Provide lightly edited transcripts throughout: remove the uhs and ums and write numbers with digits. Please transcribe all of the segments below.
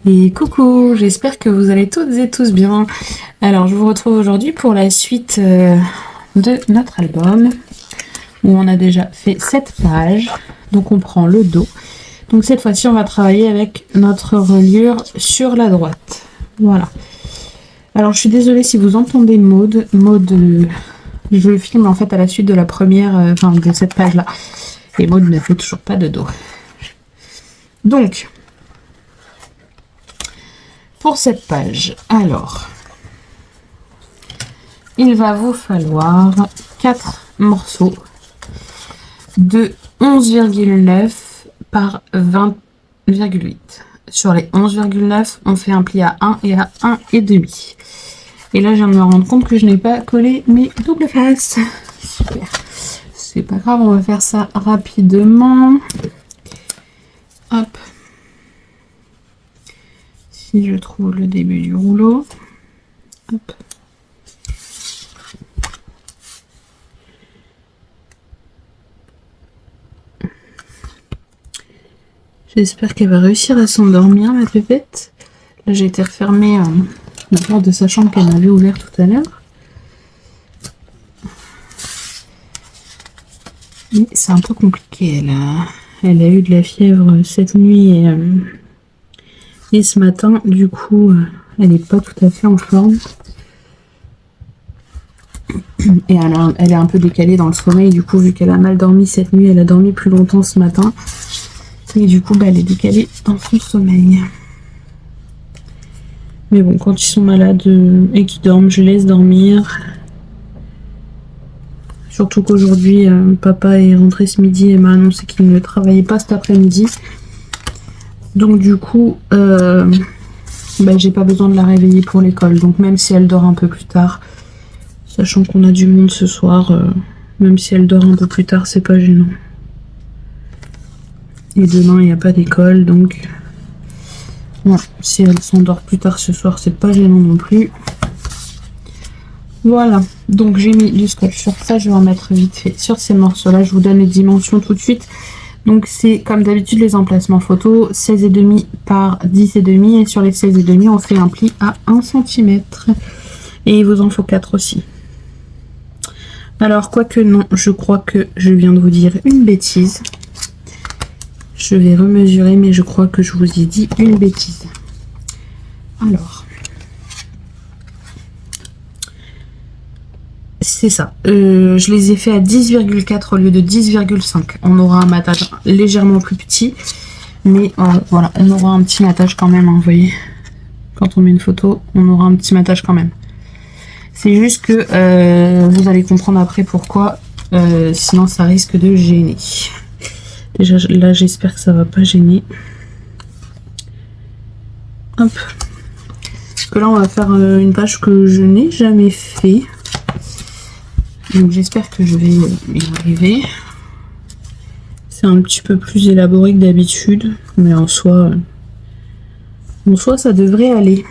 Et coucou, j'espère que vous allez toutes et tous bien. Alors je vous retrouve aujourd'hui pour la suite de notre album où on a déjà fait 7 pages. Donc on prend le dos. Donc cette fois-ci on va travailler avec notre reliure sur la droite. Voilà. Alors je suis désolée si vous entendez Maud. Maud, je le filme en fait à la suite de la première, de cette page-là. Et Maud ne fait toujours pas de dos. Donc, pour cette page, alors, il va vous falloir 4 morceaux de 11,9 par 20,8. Sur les 11,9, on fait un pli à 1 et à 1,5. Et là, je viens de me rendre compte que je n'ai pas collé mes doubles faces. Super. C'est pas grave, on va faire ça rapidement. Hop. Si je trouve le début du rouleau. Hop. J'espère qu'elle va réussir à s'endormir, ma pépette. Là, j'ai été refermer la porte de sa chambre qu'elle m'avait ouverte tout à l'heure. Mais c'est un peu compliqué. Elle a eu de la fièvre cette nuit et ce matin. Du coup, elle n'est pas tout à fait en forme. Et elle est un peu décalée dans le sommeil. Du coup, vu qu'elle a mal dormi cette nuit, elle a dormi plus longtemps ce matin. Et du coup, elle est décalée dans son sommeil. Mais bon, quand ils sont malades et qu'ils dorment, je laisse dormir. Surtout qu'aujourd'hui, papa est rentré ce midi et m'a annoncé qu'il ne travaillait pas cet après-midi. Donc du coup, j'ai pas besoin de la réveiller pour l'école. Donc même si elle dort un peu plus tard, sachant qu'on a du monde ce soir, même si elle dort un peu plus tard, c'est pas gênant. Et demain, il n'y a pas d'école, donc voilà. Si elle s'endort plus tard ce soir, c'est pas gênant non plus. Voilà, donc j'ai mis du scotch sur ça, je vais en mettre vite fait sur ces morceaux-là. Je vous donne les dimensions tout de suite. Donc c'est comme d'habitude les emplacements photos, 16,5 par 10,5. Et sur les 16,5, on fait un pli à 1 cm. Et il vous en faut 4 aussi. Alors, quoique non, je crois que je viens de vous dire une bêtise. Je vais remesurer, mais je crois que je vous ai dit une bêtise. Alors, c'est ça. Je les ai fait à 10,4 au lieu de 10,5. On aura un matage légèrement plus petit. Mais voilà, on aura un petit matage quand même, hein, vous voyez. Quand on met une photo, on aura un petit matage quand même. C'est juste que vous allez comprendre après pourquoi. Sinon, ça risque de gêner. Déjà, là, j'espère que ça va pas gêner. Hop. Parce que là, on va faire une page que je n'ai jamais fait. Donc, j'espère que je vais y arriver. C'est un petit peu plus élaboré que d'habitude. Mais en soi, ça devrait aller.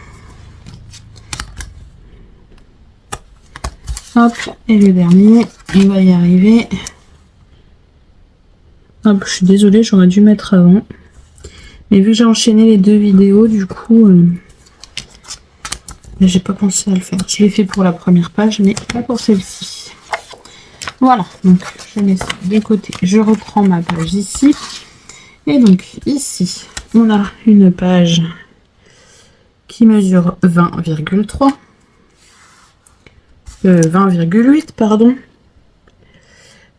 Hop. Et le dernier, il va y arriver. Hop, je suis désolée, j'aurais dû mettre avant. Mais vu que j'ai enchaîné les 2 vidéos, du coup, j'ai pas pensé à le faire. Je l'ai fait pour la première page, mais pas pour celle-ci. Voilà, donc je mets ça de côté. Je reprends ma page ici. Et donc ici, on a une page qui mesure 20,3. 20,8, pardon.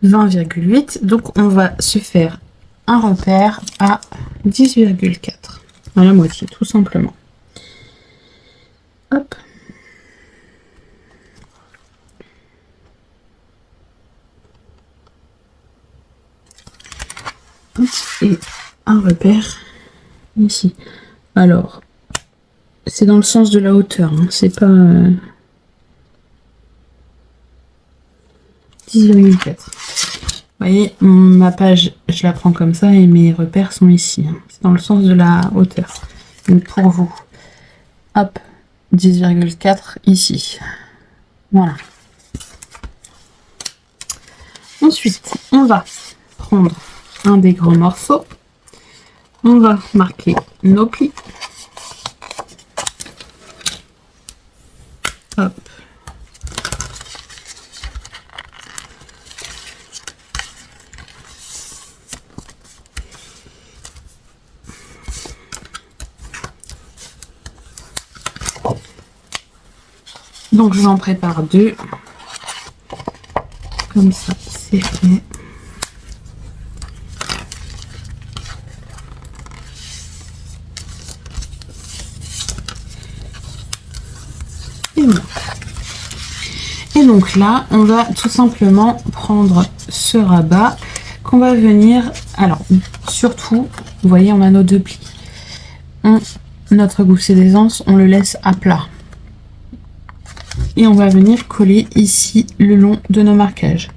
20,8. Donc on va se faire un repère à 10,4. À la moitié, tout simplement. Hop. Et un repère ici. Alors, c'est dans le sens de la hauteur, hein, c'est pas 10,4. Vous voyez, ma page, je la prends comme ça et mes repères sont ici. Hein. C'est dans le sens de la hauteur. Donc pour vous, hop, 10,4 ici. Voilà. Ensuite, on va prendre un des grands morceaux. On va marquer nos plis. Donc je m'en prépare 2. Comme ça, c'est fait. Et voilà. Et donc là, on va tout simplement prendre ce rabat qu'on va venir... Alors, surtout, vous voyez, on a nos 2 plis. Notre gousset d'aisance, on le laisse à plat. Et on va venir coller ici le long de nos marquages.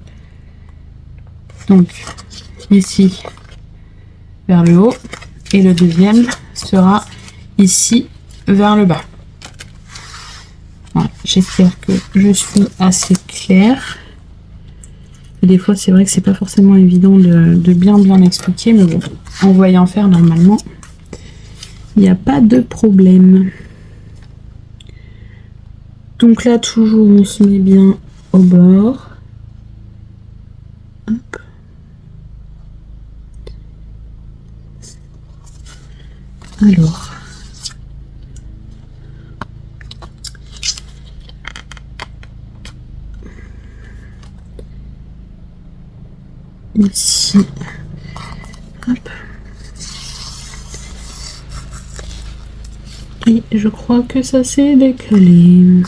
Donc, ici, vers le haut. Et le deuxième sera ici, vers le bas. Voilà, j'espère que je suis assez claire. Des fois, c'est vrai que c'est pas forcément évident de bien expliquer, mais bon, en voyant faire normalement, il n'y a pas de problème. Donc là, toujours, on se met bien au bord. Hop. Alors. Ici. Hop. Et je crois que ça s'est décalé.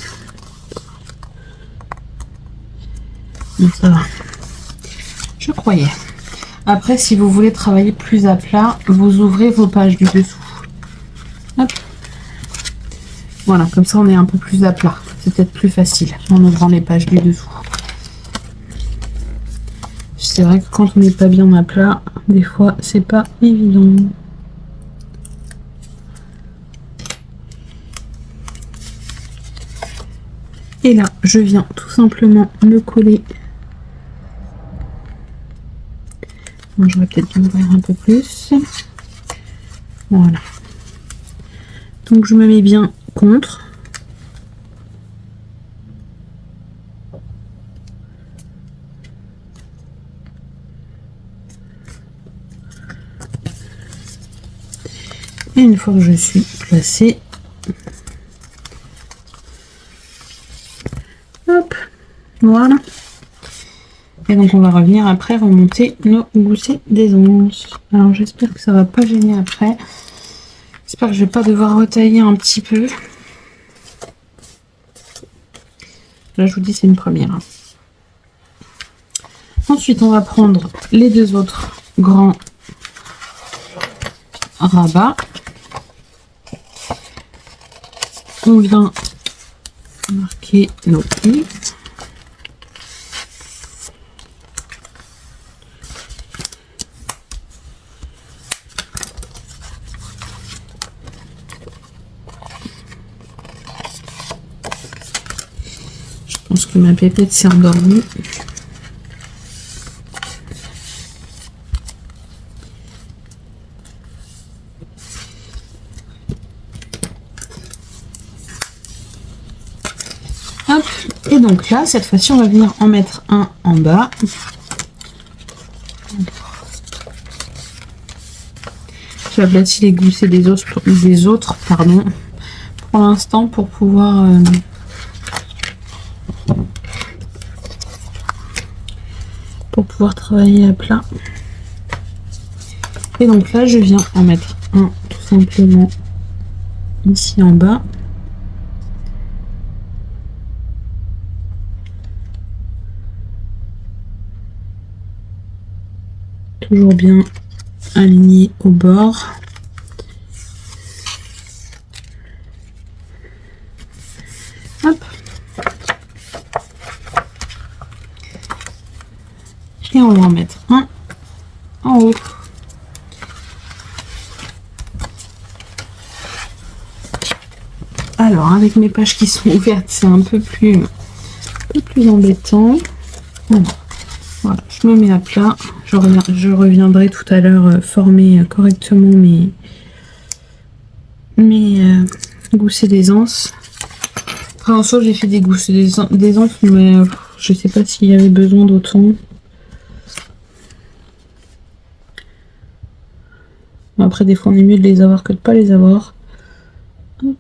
Bon, ça va. Je croyais. Après, si vous voulez travailler plus à plat, vous ouvrez vos pages du dessous. Hop. Voilà, comme ça on est un peu plus à plat. C'est peut-être plus facile en ouvrant les pages du dessous. C'est vrai que quand on n'est pas bien à plat, des fois c'est pas évident. Et là, je viens tout simplement me coller. Bon, j'aurais peut-être dû ouvrir un peu plus. Voilà. Donc je me mets bien contre. Et une fois que je suis placée, hop, voilà. Et donc on va revenir après remonter nos goussets d'aisance. Alors j'espère que ça va pas gêner après. J'espère que je vais pas devoir retailler un petit peu. Là je vous dis c'est une première. Ensuite on va prendre les 2 autres grands rabats. On vient marquer nos plis. Je pense que ma pépette s'est endormie. Hop. Et donc là, cette fois-ci, on va venir en mettre un en bas. J'aplatis les goussets des autres, pardon, pour l'instant, pour pouvoir travailler à plat. Et donc là, je viens en mettre un tout simplement ici en bas. Toujours bien aligné au bord. Hop. Et on va en mettre un en haut. Alors avec mes pages qui sont ouvertes, c'est un peu plus embêtant. Voilà, je me mets à plat. Je reviendrai tout à l'heure former correctement mes goussets d'aisance. Après en soi j'ai fait des goussets d'aisance, mais je sais pas s'il y avait besoin d'autant. Après des fois on est mieux de les avoir que de pas les avoir. Hop.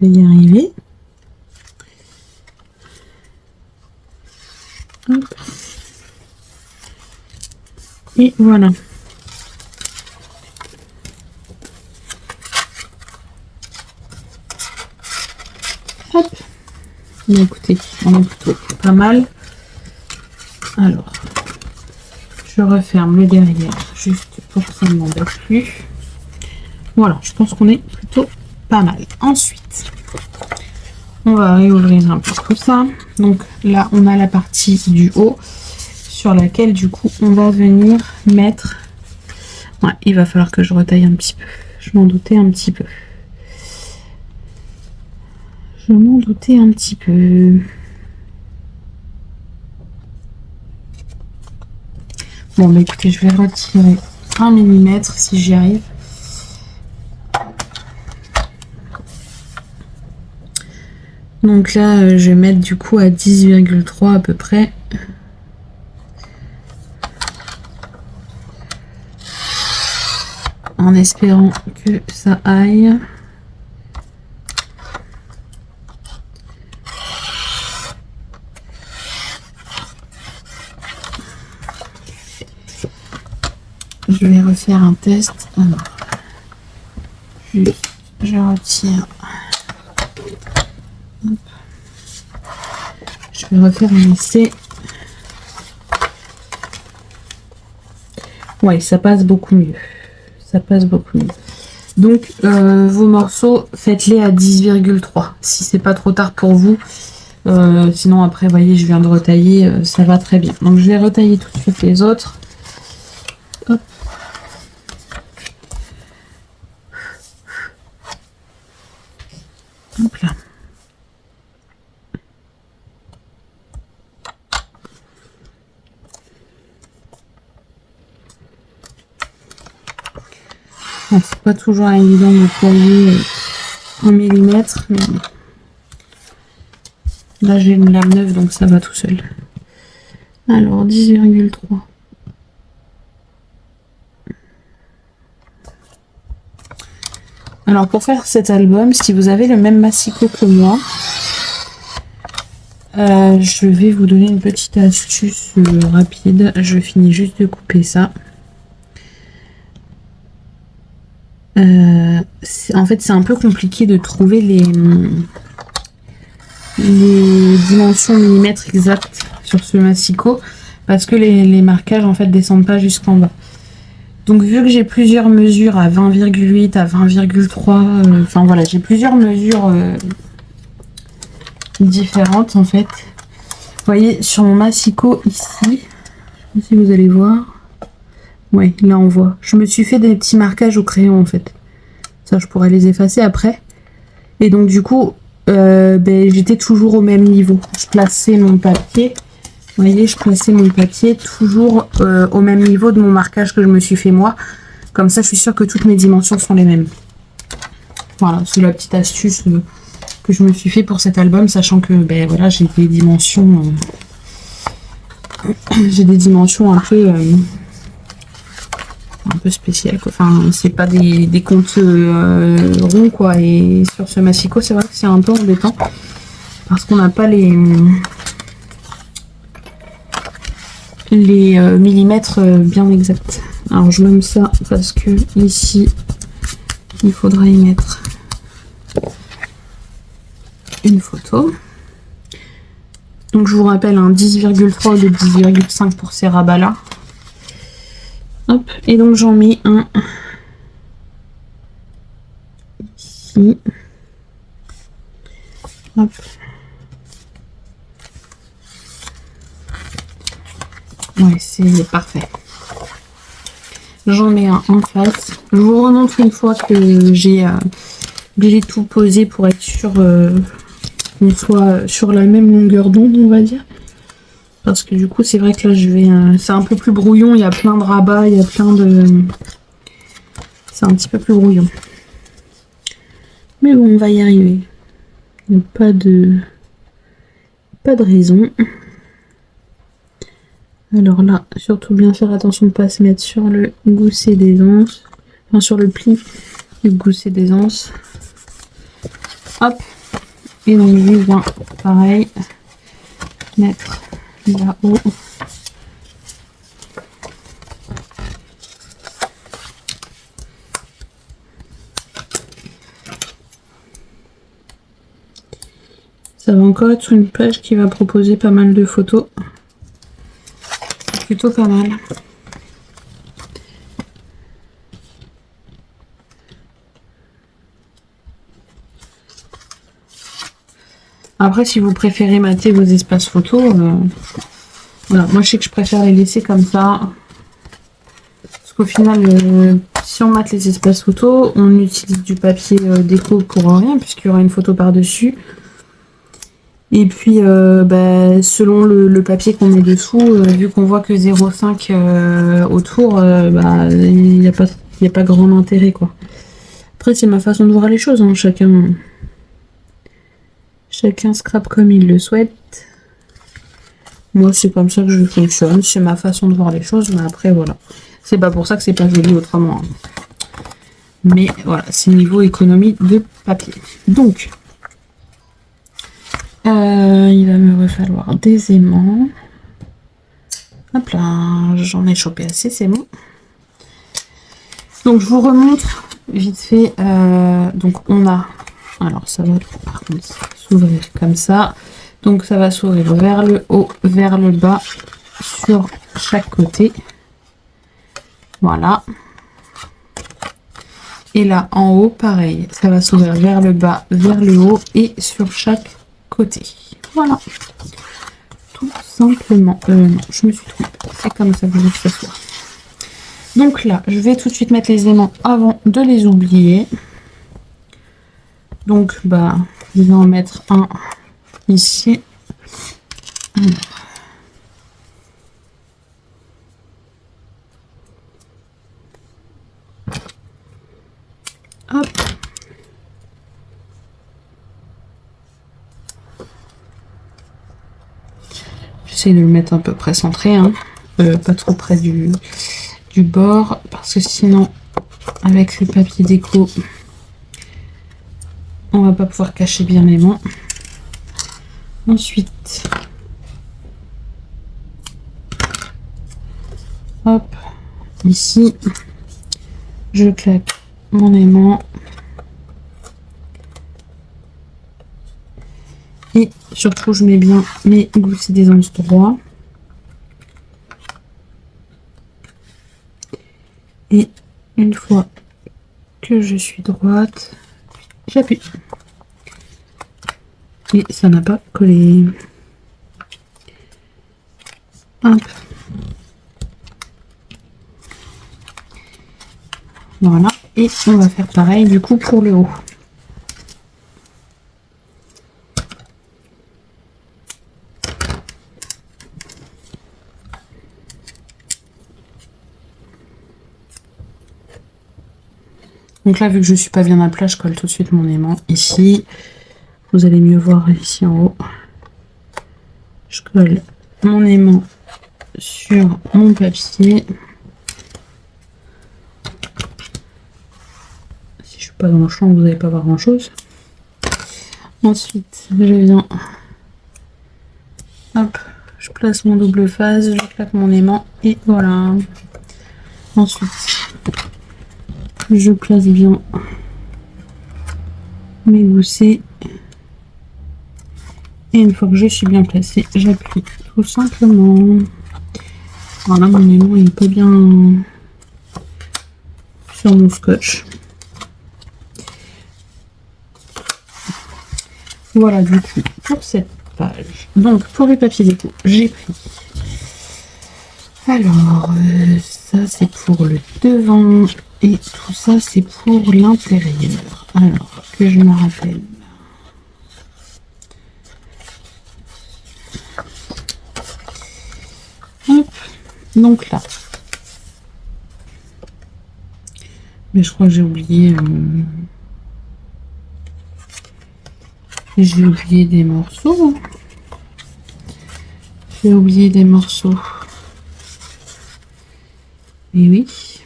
Je vais y arriver. Hop. Et voilà. Hop. Mais écoutez, on est plutôt pas mal. Alors, je referme le derrière juste pour que ça ne m'embête plus. Voilà, je pense qu'on est plutôt pas mal. Ensuite, on va réouvrir un peu tout ça. Donc là, on a la partie du haut sur laquelle du coup, on va venir mettre... Ouais, il va falloir que je retaille un petit peu. Je m'en doutais un petit peu. Je m'en doutais un petit peu. Bon, bah écoutez, je vais retirer 1 mm si j'y arrive. Donc là, je vais mettre du coup à 10,3 à peu près. En espérant que ça aille. Je vais refaire un test. Alors, juste, je retire. Hop. Je vais refaire un essai. Ouais, ça passe beaucoup mieux. Ça passe beaucoup mieux. Donc, vos morceaux, faites-les à 10,3 si c'est pas trop tard pour vous. Sinon, après, vous voyez, je viens de retailler, ça va très bien. Donc, je vais retailler tout de suite les autres. Hop. Hop là. Bon, c'est pas toujours évident de tailler en millimètres, mais là j'ai une lame neuve donc ça va tout seul. Alors 10,3. Alors pour faire cet album, si vous avez le même massicot que moi, je vais vous donner une petite astuce rapide. Je finis juste de couper ça. En fait, c'est un peu compliqué de trouver les dimensions millimètres exactes sur ce massicot parce que les marquages en fait descendent pas jusqu'en bas. Donc vu que j'ai plusieurs mesures à 20,8, à 20,3, enfin voilà, j'ai plusieurs mesures différentes en fait. Vous voyez sur mon massicot ici, je sais pas si vous allez voir. Ouais, là on voit. Je me suis fait des petits marquages au crayon en fait. Ça, je pourrais les effacer après. Et donc du coup, j'étais toujours au même niveau. Je plaçais mon papier. Vous voyez, je plaçais mon papier toujours au même niveau de mon marquage que je me suis fait moi. Comme ça, je suis sûre que toutes mes dimensions sont les mêmes. Voilà, c'est la petite astuce que je me suis fait pour cet album, sachant que voilà, j'ai des dimensions, un peu spéciales, quoi. Enfin, c'est pas des comptes ronds quoi. Et sur ce massicot, c'est vrai que c'est un peu embêtant parce qu'on n'a pas les millimètres bien exacts. Alors je nomme ça parce que ici il faudra y mettre une photo. Donc je vous rappelle un 10,3 ou de 10,5 pour ces rabats là. Hop, et donc j'en mets un ici. Hop. Ouais, c'est parfait. J'en mets un en face. Je vous remontre une fois que j'ai tout posé pour être sûr qu'on soit sur la même longueur d'onde, on va dire. Parce que du coup, c'est vrai que là, c'est un peu plus brouillon. Il y a plein de rabats, il y a plein de... C'est un petit peu plus brouillon. Mais bon, on va y arriver. Il n'y a pas de raison. Alors là, surtout bien faire attention de ne pas se mettre sur le gousset des anses. Enfin, sur le pli du gousset des anses. Hop. Et donc je viens pareil mettre là-haut. Ça va encore être une page qui va proposer pas mal de photos. C'est plutôt pas mal. Après, si vous préférez mater vos espaces photos, voilà, moi je sais que je préfère les laisser comme ça. Parce qu'au final, si on mate les espaces photos, on utilise du papier déco pour rien, puisqu'il y aura une photo par-dessus. Et puis, selon le papier qu'on met dessous, vu qu'on voit que 0,5 autour, il n'y a pas grand intérêt, quoi. Après, c'est ma façon de voir les choses, hein. Chacun scrape comme il le souhaite. Moi, c'est comme ça que je fonctionne. C'est ma façon de voir les choses, mais après, voilà. C'est pas pour ça que c'est pas joli autrement, hein. Mais voilà, c'est niveau économie de papier. Donc, il va me falloir des aimants. Hop là, j'en ai chopé assez, c'est bon. Donc, je vous remontre vite fait. Donc, on a... Alors, ça va par contre s'ouvrir comme ça. Donc, ça va s'ouvrir vers le haut, vers le bas, sur chaque côté. Voilà. Et là, en haut, pareil. Ça va s'ouvrir vers le bas, vers le haut et sur chaque côté. Voilà. Tout simplement. Non, je me suis trompée. C'est comme ça que je veux que ça soit. Donc là, je vais tout de suite mettre les aimants avant de les oublier. Donc, je vais en mettre un ici. Hop. J'essaie de le mettre à peu près centré, hein. Pas trop près du bord, parce que sinon, avec le papier déco, on va pas pouvoir cacher bien l'aimant. Ensuite, hop, ici, je claque mon aimant. Et surtout, je mets bien mes goussets des endroits. Et une fois que je suis droite, j'appuie. Et ça n'a pas collé. Hop. Voilà. Et on va faire pareil du coup pour le haut. Donc là, vu que je suis pas bien à plat, je colle tout de suite mon aimant ici. Vous allez mieux voir ici en haut. Je colle mon aimant sur mon papier. Si je suis pas dans le champ, vous n'allez pas voir grand chose. Ensuite, je viens, hop, je place mon double phase, je claque mon aimant et voilà. Ensuite, je place bien mes goussets. Et une fois que je suis bien placée, j'appuie tout simplement. Voilà, mon aimant il est pas bien sur mon scotch. Voilà du coup pour cette page. Donc pour les papiers déco, j'ai pris. Alors ça c'est pour le devant et tout ça c'est pour l'intérieur. Alors que je me rappelle. Hop. Donc là. Mais je crois que j'ai oublié. J'ai oublié des morceaux. J'ai oublié des morceaux. Et oui.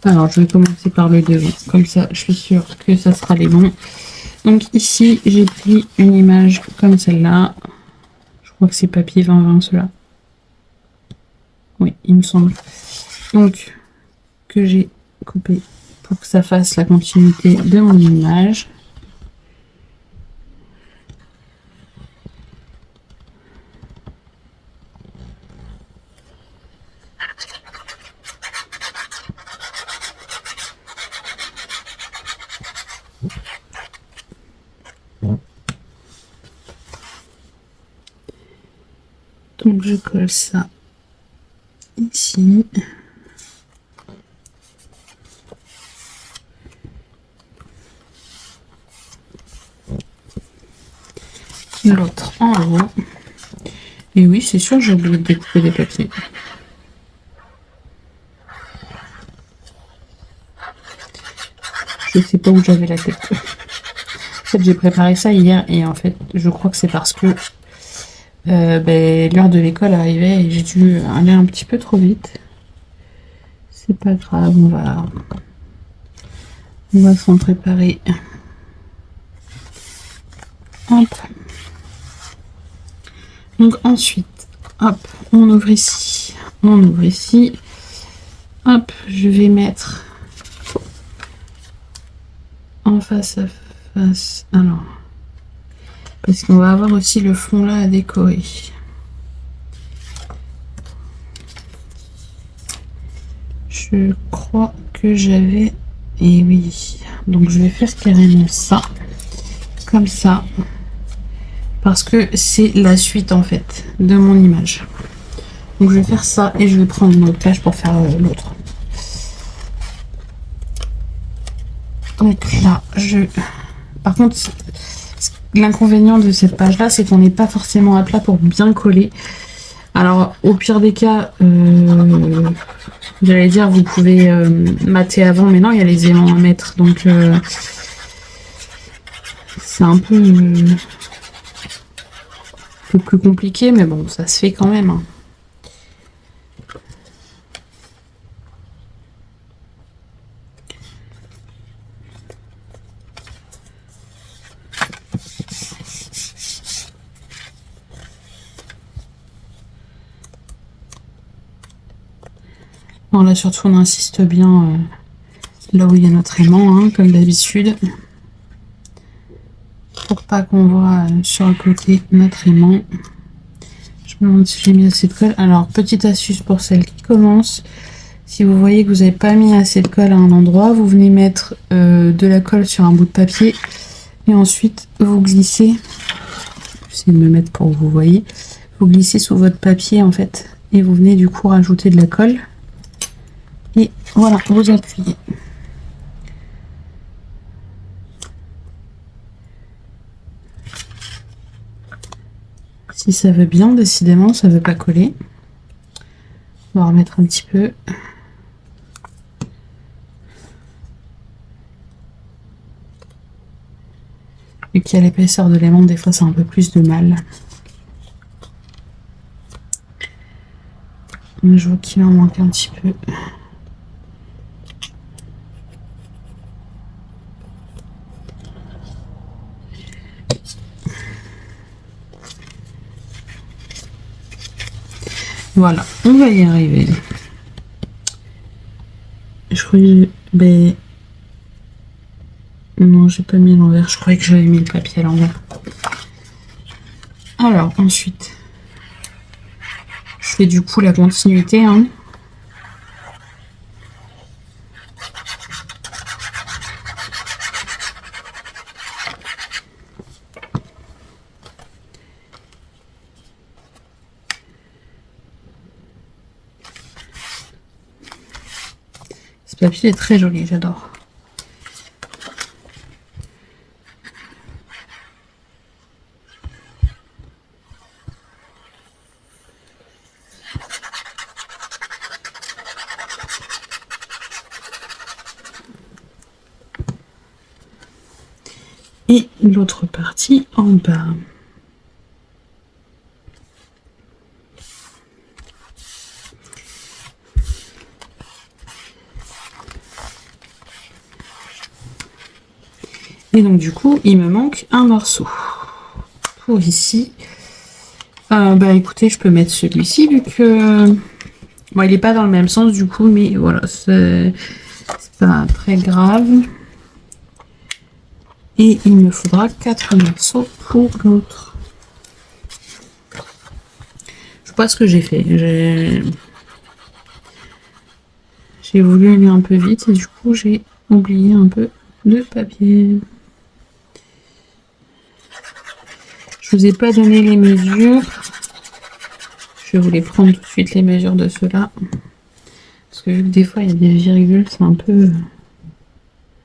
Alors, je vais commencer par le devant. Comme ça, je suis sûre que ça sera les bons. Donc ici, j'ai pris une image comme celle-là. Je crois que c'est papier 20-20 cela. Oui, il me semble. Donc, que j'ai coupé pour que ça fasse la continuité de mon image. Donc je colle ça ici. L'autre en haut. Et oui, c'est sûr, j'ai oublié de découper des papiers. Je sais pas où j'avais la tête. En fait, j'ai préparé ça hier et en fait, je crois que c'est parce que l'heure de l'école arrivait et j'ai dû aller un petit peu trop vite. C'est pas grave, on va s'en préparer. Hop. Donc ensuite, hop, on ouvre ici, on ouvre ici. Hop, je vais mettre en face à face. Alors, parce qu'on va avoir aussi le fond là à décorer. Je crois que j'avais... Et oui, donc je vais faire carrément ça. Comme ça. Parce que c'est la suite en fait de mon image. Donc je vais faire ça et je vais prendre une autre page pour faire l'autre. Donc là, par contre, l'inconvénient de cette page là, c'est qu'on n'est pas forcément à plat pour bien coller. Alors au pire des cas, j'allais dire vous pouvez mater avant, mais non, il y a les aimants à mettre. Donc c'est un peu plus compliqué, mais bon, ça se fait quand même. Hein. Bon, là surtout on insiste bien là où il y a notre aimant, hein, comme d'habitude. Pour pas qu'on voit sur le côté notre aimant. Je me demande si j'ai mis assez de colle. Alors, petite astuce pour celles qui commencent. Si vous voyez que vous n'avez pas mis assez de colle à un endroit, vous venez mettre de la colle sur un bout de papier. Et ensuite, vous glissez. J'essaie de me mettre pour que vous voyez. Vous glissez sous votre papier, en fait. Et vous venez du coup rajouter de la colle. Et voilà, vous appuyez. Si ça veut bien, décidément, ça veut pas coller. On va remettre un petit peu. Vu qu'il y a l'épaisseur de l'aimant, des fois, c'est un peu plus de mal. Mais je vois qu'il en manque un petit peu. Voilà, on va y arriver. Je croyais... Non, j'ai pas mis l'envers. Je croyais que j'avais mis le papier à l'envers. Alors, ensuite, je fais du coup la continuité. Hein. Ce papier est très joli, j'adore. Et l'autre partie en bas. Et donc du coup, il me manque un morceau. Pour ici, bah écoutez, je peux mettre celui-ci vu que... Bon, il n'est pas dans le même sens du coup, mais voilà, c'est pas très grave. Et il me faudra 4 morceaux pour l'autre. Je sais pas ce que j'ai fait. J'ai voulu aller un peu vite et du coup j'ai oublié un peu de papier. Je vous ai pas donné les mesures. Je vais vous les prendre tout de suite, les mesures de ceux-là. Parce que vu que des fois il y a des virgules, c'est un peu...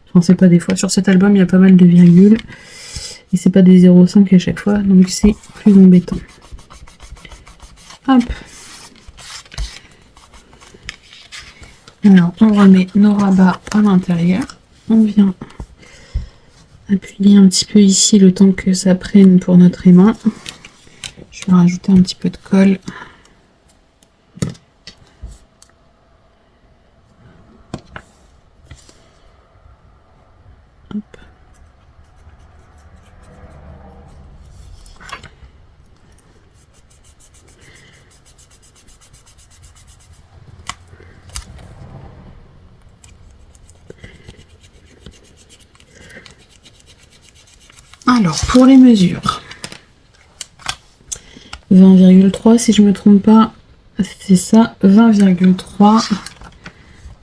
Enfin c'est pas des fois, sur cet album il y a pas mal de virgules. Et c'est pas des 0,5 à chaque fois, donc c'est plus embêtant. Hop. Alors on remet nos rabats à l'intérieur. On vient appuyer un petit peu ici le temps que ça prenne pour notre aimant. Je vais rajouter un petit peu de colle. Hop. Alors pour les mesures, 20,3 si je me trompe pas, c'est ça, 20,3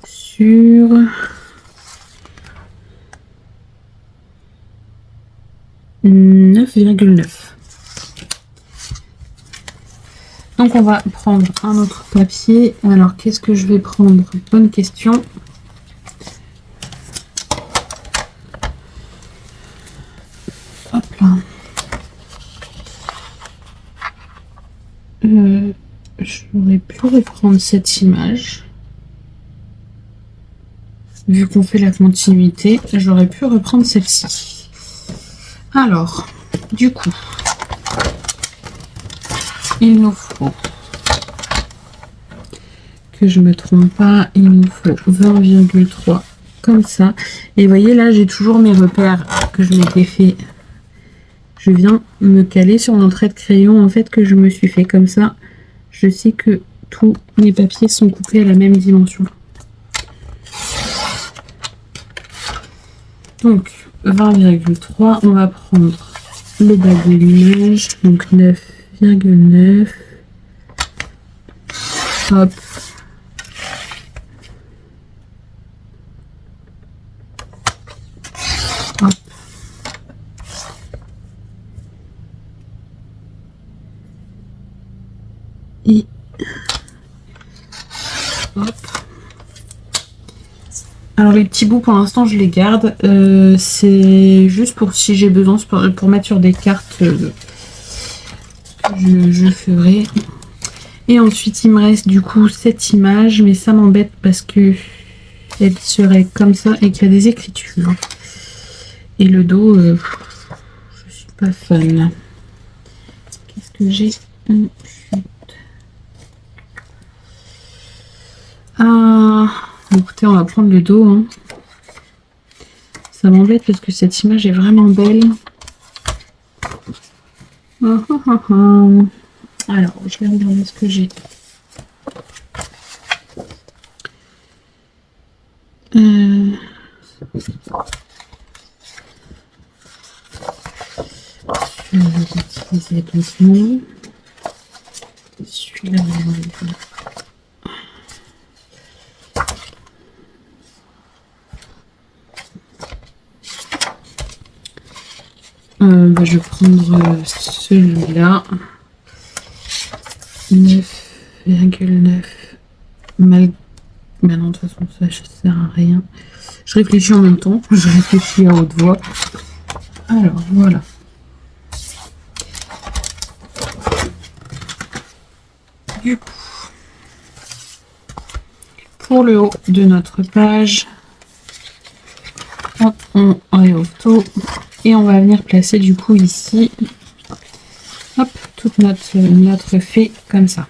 sur 9,9. Donc on va prendre un autre papier. Alors qu'est-ce que je vais prendre? Bonne question. Hop là. J'aurais pu reprendre cette image. Vu qu'on fait la continuité, j'aurais pu reprendre celle-ci. Alors, du coup, il nous faut, que je me trompe pas, il nous faut 20,3 comme ça. Et vous voyez là, j'ai toujours mes repères que je m'étais fait. Je viens me caler sur mon trait de crayon en fait que je me suis fait comme ça. Je sais que tous mes papiers sont coupés à la même dimension. Donc 20,3, on va prendre le bas de l'image, donc 9,9. Hop. Hop. Et hop. Alors les petits bouts pour l'instant je les garde, c'est juste pour si j'ai besoin, pour mettre sur des cartes je ferai. Et ensuite il me reste du coup cette image, mais ça m'embête parce que elle serait comme ça et qu'il y a des écritures. Et le dos, je suis pas fan. Qu'est-ce que j'ai? Ah, écoutez, on va prendre le dos. Hein. Ça m'embête parce que cette image est vraiment belle. Alors, je vais regarder ce que j'ai. Je vais utiliser doucement. Celui-là, je vais prendre celui-là. 9,9. Mais non, de toute façon, ça ne sert à rien. Je réfléchis en même temps. Je réfléchis à haute voix. Alors, voilà. Du coup, pour le haut de notre page, hop, on réouvre tout. Et on va venir placer du coup ici, hop, toute notre fée comme ça.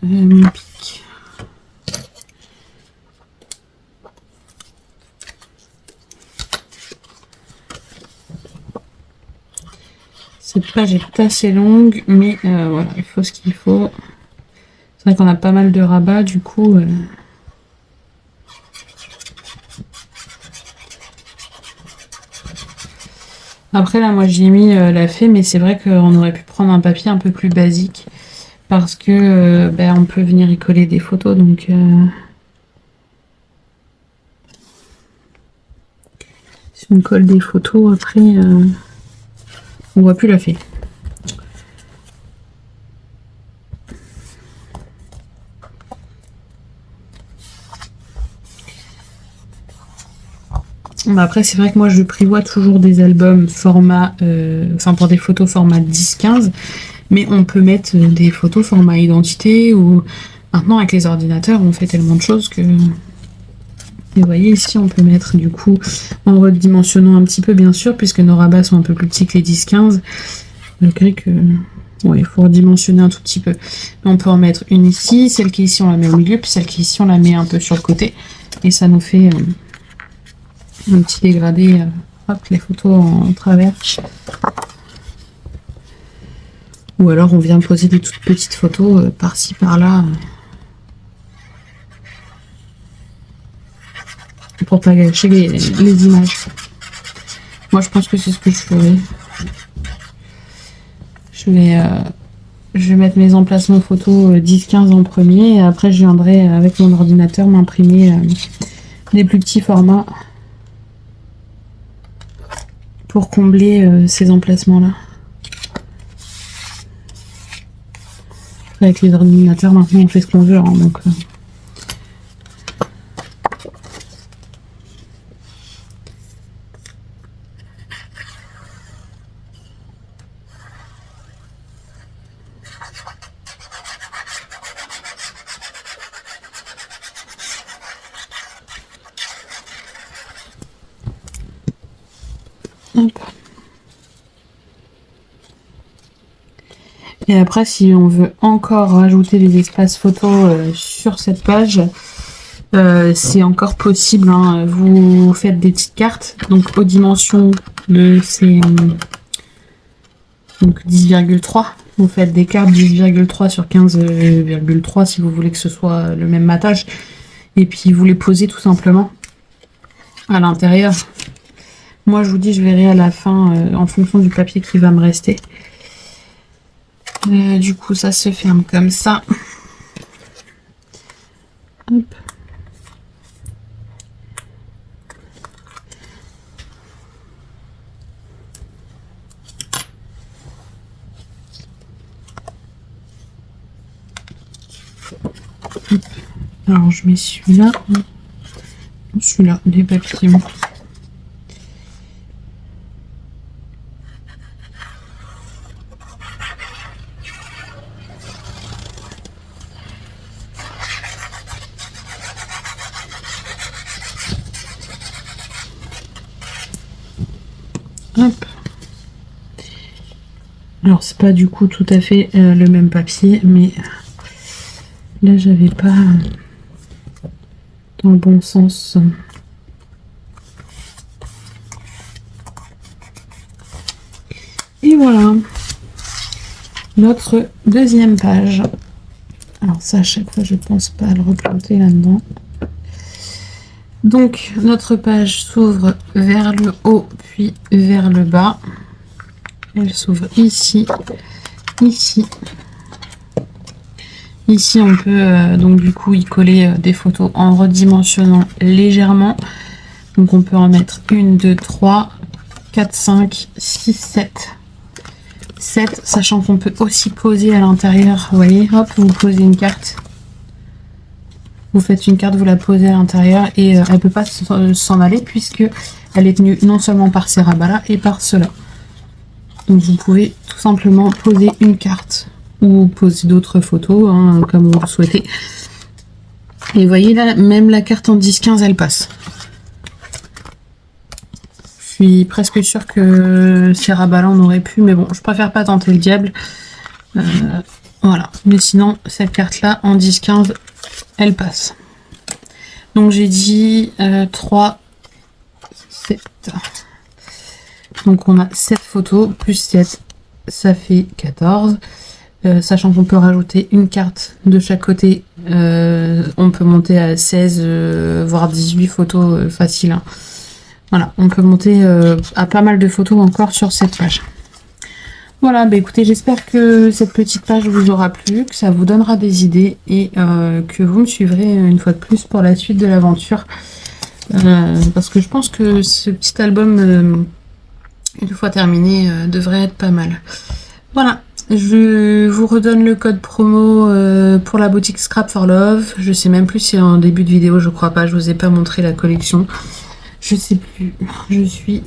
Mon pic. Cette page est assez longue, mais voilà, il faut ce qu'il faut. C'est vrai qu'on a pas mal de rabats, du coup. Après, là, moi, j'ai mis la fée, mais c'est vrai qu'on aurait pu prendre un papier un peu plus basique. Parce que on peut venir y coller des photos, donc... si on colle des photos, après, on voit plus la fée. Après, c'est vrai que moi, je prévois toujours des albums format... enfin, pour des photos format 10-15. Mais on peut mettre des photos format identité ou... Maintenant, avec les ordinateurs, on fait tellement de choses que... Et vous voyez, ici, on peut mettre, du coup, en redimensionnant un petit peu, bien sûr, puisque nos rabats sont un peu plus petits que les 10-15. Malgré que... Ouais, il faut redimensionner un tout petit peu. Mais on peut en mettre une ici, celle qui est ici, on la met au milieu, puis celle qui est ici, on la met un peu sur le côté. Et ça nous fait un petit dégradé. Hop, les photos en travers. Ou alors, on vient poser des toutes petites photos par-ci, par-là. Pour pas gâcher les images. Moi, je pense que c'est ce que je ferai. Je vais mettre mes emplacements photos 10-15 en premier. Et après, je viendrai avec mon ordinateur m'imprimer des plus petits formats pour combler ces emplacements-là. Avec les ordinateurs, maintenant, on fait ce qu'on veut. Hein, donc... Hop. Et après, si on veut encore rajouter des espaces photos sur cette page, c'est encore possible. Hein. Vous faites des petites cartes, donc aux dimensions de ces 10,3. Vous faites des cartes 10,3 sur 15,3 si vous voulez que ce soit le même matage. Et puis vous les posez tout simplement à l'intérieur. Moi, je vous dis, je verrai à la fin en fonction du papier qui va me rester. Du coup, ça se ferme comme ça. Hop. Alors, je mets celui-là. Celui-là, des papiers. Hop. Alors c'est pas du coup tout à fait le même papier, mais là j'avais pas dans le bon sens. Et voilà notre deuxième page. Alors ça, à chaque fois je pense pas à le replanter là-dedans. Donc notre page s'ouvre vers le haut puis vers le bas. Elle s'ouvre ici, ici. Ici on peut donc du coup y coller des photos en redimensionnant légèrement. Donc on peut en mettre 1, 2, 3, 4, 5, 6, 7. 7, sachant qu'on peut aussi poser à l'intérieur. Vous voyez, hop, vous posez une carte. Vous faites une carte, vous la posez à l'intérieur et elle ne peut pas s'en aller puisque elle est tenue non seulement par ces rabats-là et par ceux-là. Donc vous pouvez tout simplement poser une carte ou poser d'autres photos, hein, comme vous le souhaitez. Et vous voyez là, même la carte en 10-15, elle passe. Je suis presque sûre que ces rabats-là, on aurait pu, mais bon, je préfère pas tenter le diable. Voilà, mais sinon, cette carte-là, en 10-15, elle passe. Donc j'ai dit 3, 7. Donc on a 7 photos, plus 7, ça fait 14. Sachant qu'on peut rajouter une carte de chaque côté, on peut monter à 16, voire 18 photos faciles. Hein. Voilà, on peut monter à pas mal de photos encore sur cette page. Voilà, bah écoutez, j'espère que cette petite page vous aura plu, que ça vous donnera des idées et que vous me suivrez une fois de plus pour la suite de l'aventure. Parce que je pense que ce petit album, une fois terminé, devrait être pas mal. Voilà. Je vous redonne le code promo pour la boutique Scrap for Love. Je sais même plus si en début de vidéo, je crois pas. Je vous ai pas montré la collection. Je sais plus. Je suis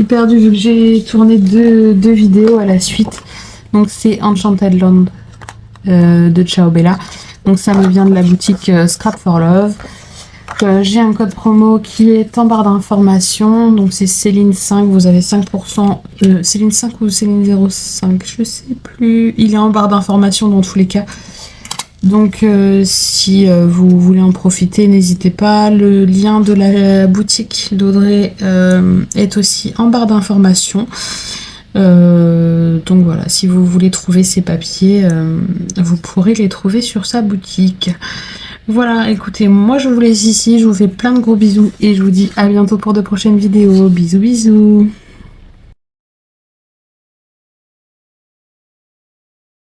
perdue vu que j'ai tourné deux vidéos à la suite. Donc c'est Enchanted Land de Ciao Bella. Donc ça me vient de la boutique Scrap for Love. J'ai un code promo qui est en barre d'information, donc c'est Céline 5, vous avez 5%, Céline 5 ou Céline 05, je sais plus, il est en barre d'information dans tous les cas, donc si vous voulez en profiter, n'hésitez pas, le lien de la boutique d'Audrey est aussi en barre d'information, donc voilà, si vous voulez trouver ces papiers, vous pourrez les trouver sur sa boutique. Voilà, écoutez, moi je vous laisse ici, je vous fais plein de gros bisous et je vous dis à bientôt pour de prochaines vidéos. Bisous bisous.